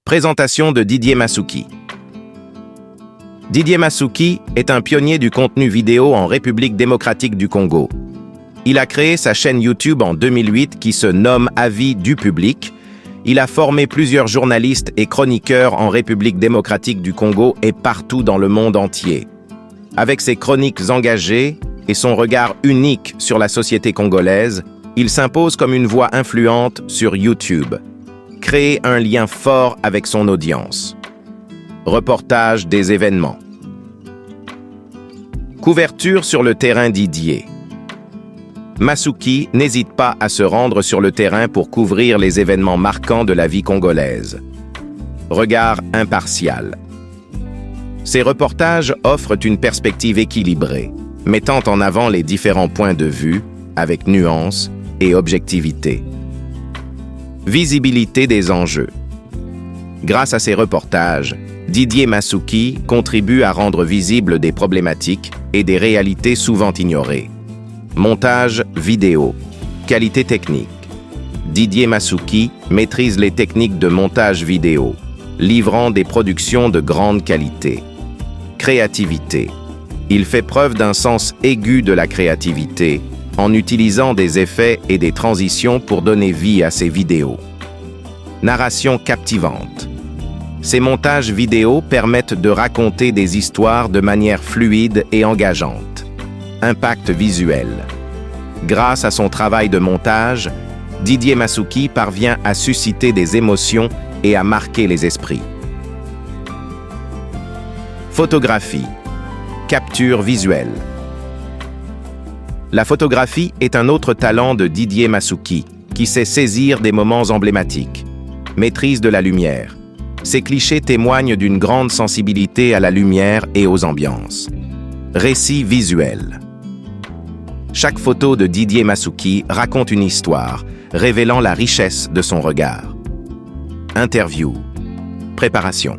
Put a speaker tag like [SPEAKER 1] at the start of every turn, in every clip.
[SPEAKER 1] Présentation de Didier Masuki. Didier Masuki est un pionnier du contenu vidéo en République démocratique du Congo. Il a créé sa chaîne YouTube en 2008 qui se nomme Avis du public. Il a formé plusieurs journalistes et chroniqueurs en République démocratique du Congo et partout dans le monde entier. Avec ses chroniques engagées et son regard unique sur la société congolaise, il s'impose comme une voix influente sur YouTube. Créer un lien fort avec son audience. Reportage des événements. Couverture sur le terrain Didier. Masuki n'hésite pas à se rendre sur le terrain pour couvrir les événements marquants de la vie congolaise. Regard impartial. Ces reportages offrent une perspective équilibrée, mettant en avant les différents points de vue, avec nuance et objectivité. Visibilité des enjeux. Grâce à ces reportages, Didier Masuki contribue à rendre visibles des problématiques et des réalités souvent ignorées. Montage vidéo. Qualité technique. Didier Masuki maîtrise les techniques de montage vidéo, livrant des productions de grande qualité. Créativité. Il fait preuve d'un sens aigu de la créativité, en utilisant des effets et des transitions pour donner vie à ses vidéos. Narration captivante. Ces montages vidéo permettent de raconter des histoires de manière fluide et engageante. Impact visuel. Grâce à son travail de montage, Didier Masuki parvient à susciter des émotions et à marquer les esprits. Photographie. Capture visuelle. La photographie est un autre talent de Didier Masuki, qui sait saisir des moments emblématiques. Maîtrise de la lumière. Ces clichés témoignent d'une grande sensibilité à la lumière et aux ambiances. Récit visuel. Chaque photo de Didier Masuki raconte une histoire, révélant la richesse de son regard. Interview. Préparation.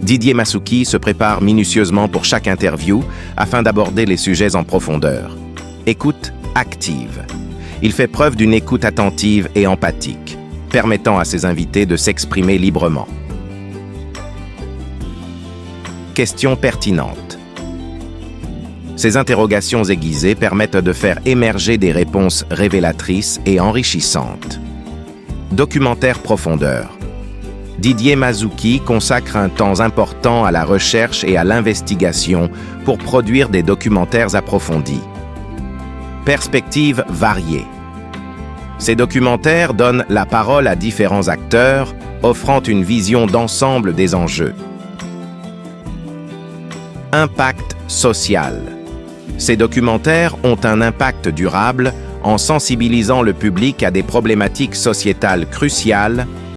[SPEAKER 1] Didier Masuki se prépare minutieusement pour chaque interview afin d'aborder les sujets en profondeur. Écoute active. Il fait preuve d'une écoute attentive et empathique, permettant à ses invités de s'exprimer librement. Questions pertinentes. Ces interrogations aiguisées permettent de faire émerger des réponses révélatrices et enrichissantes. Documentaire profondeur. Didier Masuki consacre un temps important à la recherche et à l'investigation pour produire des documentaires approfondis. Perspectives variées. Ces documentaires donnent la parole à différents acteurs, offrant une vision d'ensemble des enjeux. Impact social. Ces documentaires ont un impact durable en sensibilisant le public à des problématiques sociétales cruciales